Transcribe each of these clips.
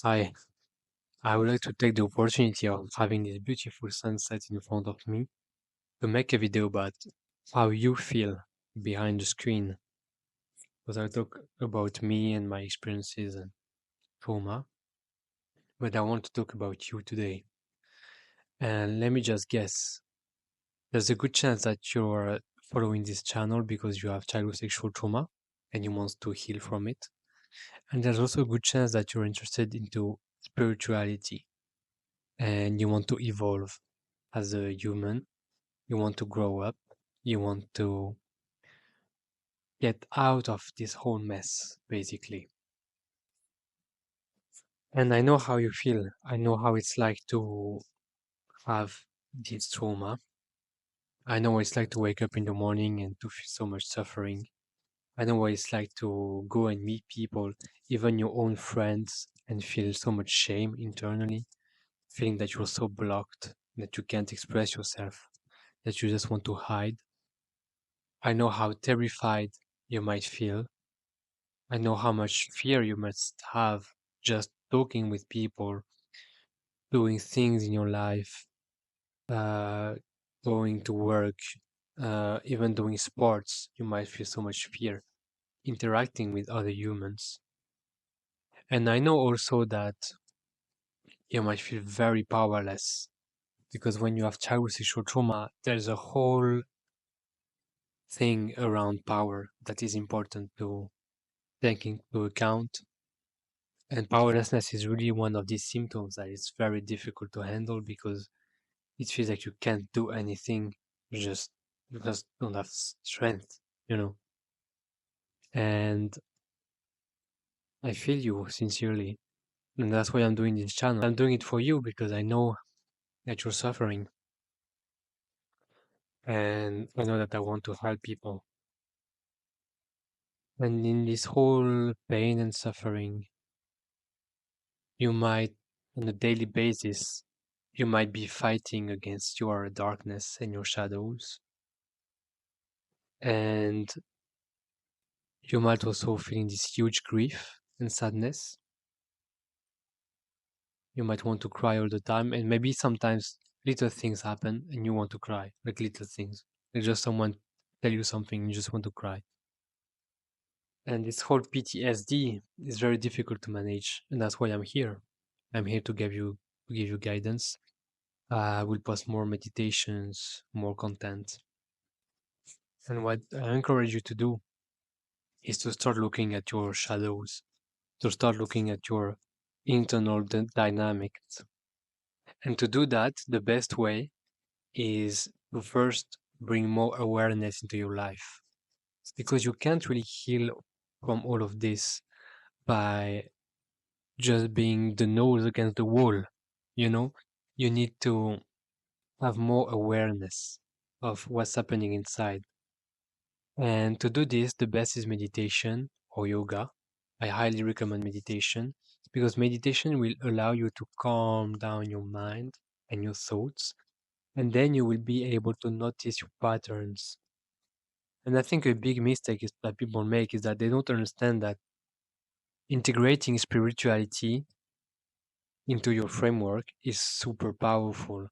Hi, I would like to take the opportunity of having this beautiful sunset in front of me to make a video about how you feel behind the screen. Because I talk about me and my experiences and trauma, but I want to talk about you today. And let me just guess, there's a good chance that you're following this channel because you have childhood sexual trauma and you want to heal from it. And there's also a good chance that you're interested into spirituality and you want to evolve as a human. You want to grow up. You want to get out of this whole mess, basically. And I know how you feel. I know how it's like to have this trauma. I know what it's like to wake up in the morning and to feel so much suffering. I know what it's like to go and meet people, even your own friends, and feel so much shame internally, feeling that you're so blocked, that you can't express yourself, that you just want to hide. I know how terrified you might feel. I know how much fear you must have just talking with people, doing things in your life, uh, going to work, even doing sports. You might feel so much fear interacting with other humans. And I know also that you might feel very powerless because when you have childhood sexual trauma, there's a whole thing around power that is important to take into account. And powerlessness is really one of these symptoms that is very difficult to handle because it feels like you can't do anything. You just don't have strength, you know. And I feel you sincerely. And that's why I'm doing this channel. I'm doing it for you because I know that you're suffering. And I know that I want to help people. And in this whole pain and suffering, you might, on a daily basis, you might be fighting against your darkness and your shadows. And you might also feel this huge grief and sadness. You might want to cry all the time, and maybe sometimes little things happen and you want to cry, like little things. Like just someone tell you something, you just want to cry. And this whole PTSD is very difficult to manage, and that's why I'm here. I'm here to give you guidance. I will post more meditations, more content. And what I encourage you to do is to start looking at your shadows, to start looking at your internal dynamics. And to do that, the best way is to first bring more awareness into your life because you can't really heal from all of this by just being the nose against the wall. You know, you need to have more awareness of what's happening inside. And to do this, the best is meditation or yoga. I highly recommend meditation because meditation will allow you to calm down your mind and your thoughts, and then you will be able to notice your patterns. And I think a big mistake is that people make is that they don't understand that integrating spirituality into your framework is super powerful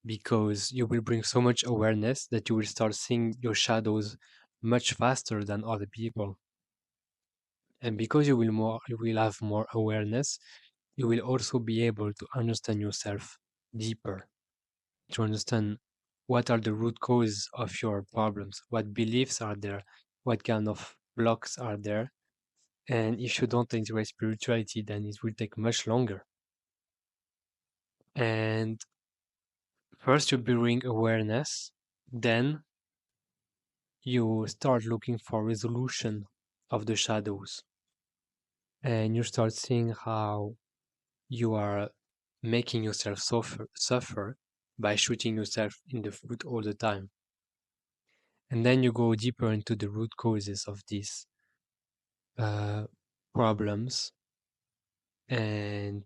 because you will bring so much awareness that you will start seeing your shadows much faster than other people. And because you will have more awareness, you will also be able to understand yourself deeper, to understand what are the root causes of your problems, what beliefs are there, what kind of blocks are there. And if you don't integrate spirituality, then it will take much longer. And first you bring awareness, then you start looking for resolution of the shadows, and you start seeing how you are making yourself suffer by shooting yourself in the foot all the time. And then you go deeper into the root causes of these uh, problems, and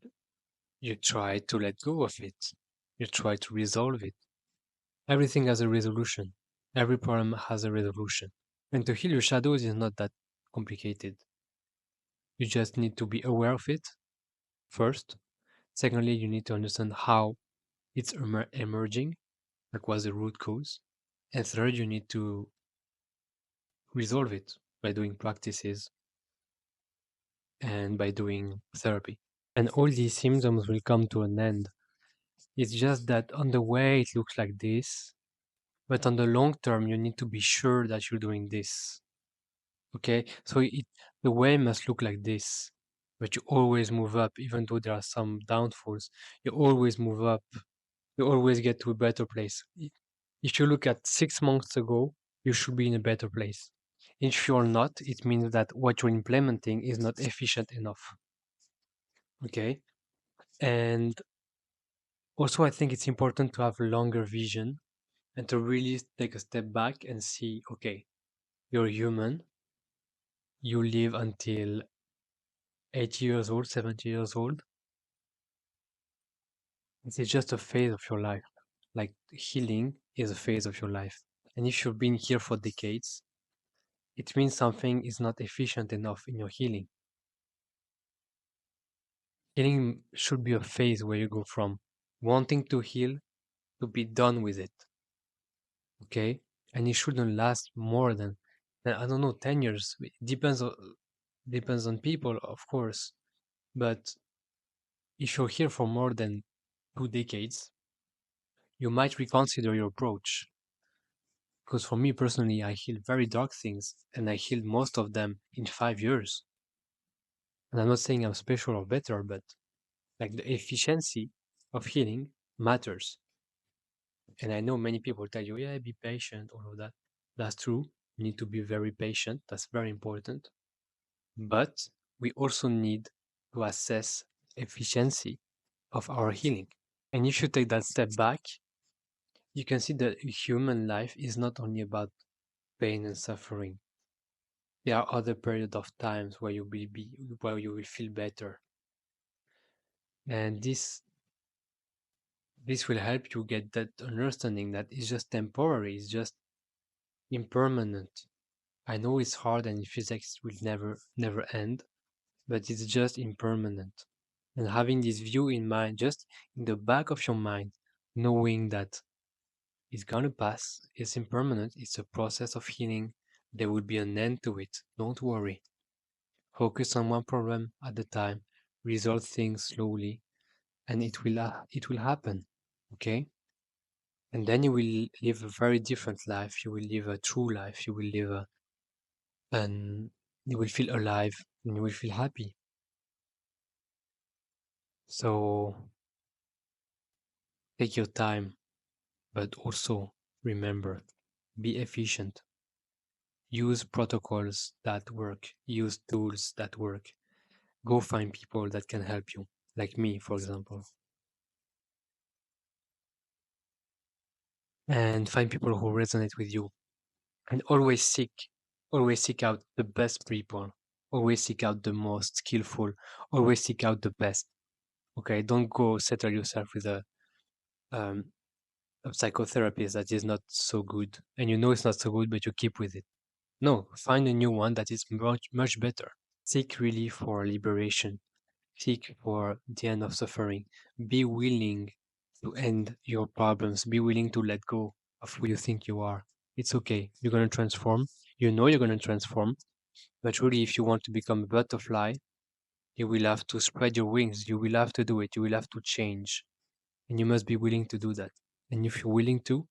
you try to let go of it. You try to resolve it. Everything has a resolution. Every problem has a resolution. And to heal your shadows is not that complicated. You just need to be aware of it first. Secondly, you need to understand how it's emerging, like what's the root cause. And third, you need to resolve it by doing practices and by doing therapy. And all these symptoms will come to an end. It's just that on the way it looks like this, but on the long term, you need to be sure that you're doing this. Okay, so the way must look like this, but you always move up, even though there are some downfalls. You always move up. You always get to a better place. If you look at 6 months ago, you should be in a better place. If you're not, it means that what you're implementing is not efficient enough. Okay, and also I think it's important to have a longer vision and to really take a step back and see, okay, you're human. You live until 80 years old, 70 years old. It's just a phase of your life. Like healing is a phase of your life. And if you've been here for decades, it means something is not efficient enough in your healing. Healing should be a phase where you go from wanting to heal to be done with it. Okay? And it shouldn't last more than, I don't know, 10 years. It depends on people, of course. But if you're here for more than 2 decades, you might reconsider your approach. Because for me personally, I healed very dark things and I healed most of them in 5 years. And I'm not saying I'm special or better, but like the efficiency of healing matters. And I know many people tell you, yeah, be patient, all of that. That's true. You need to be very patient. That's very important. But we also need to assess efficiency of our healing. And if you take that step back, you can see that human life is not only about pain and suffering. There are other periods of times where you will feel better. And this will help you get that understanding that it's just temporary, it's just impermanent. I know it's hard and physics will never end, but it's just impermanent. And having this view in mind, just in the back of your mind, knowing that it's gonna pass, it's impermanent, it's a process of healing, there will be an end to it. Don't worry. Focus on one problem at a time, resolve things slowly, and it will happen. Okay? And then you will live a very different life. You will live a true life. You will live and you will feel alive and you will feel happy. So take your time, but also remember, be efficient. Use protocols that work. Use tools that work. Go find people that can help you, like me, for example, and find people who resonate with you. And always seek out the best people. Always seek out the most skillful. Always seek out the best. Okay, don't go settle yourself with um, a psychotherapist that is not so good, and you know it's not so good, but you keep with it. No, find a new one that is much better. Seek really for liberation. Seek for the end of suffering. Be willing to end your problems. Be willing to let go of who you think you are. It's okay. You're going to transform. You know you're going to transform. But really, if you want to become a butterfly, you will have to spread your wings. You will have to do it. You will have to change. And you must be willing to do that. And if you're willing to,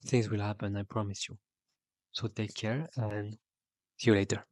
things will happen. I promise you. So take care and see you later.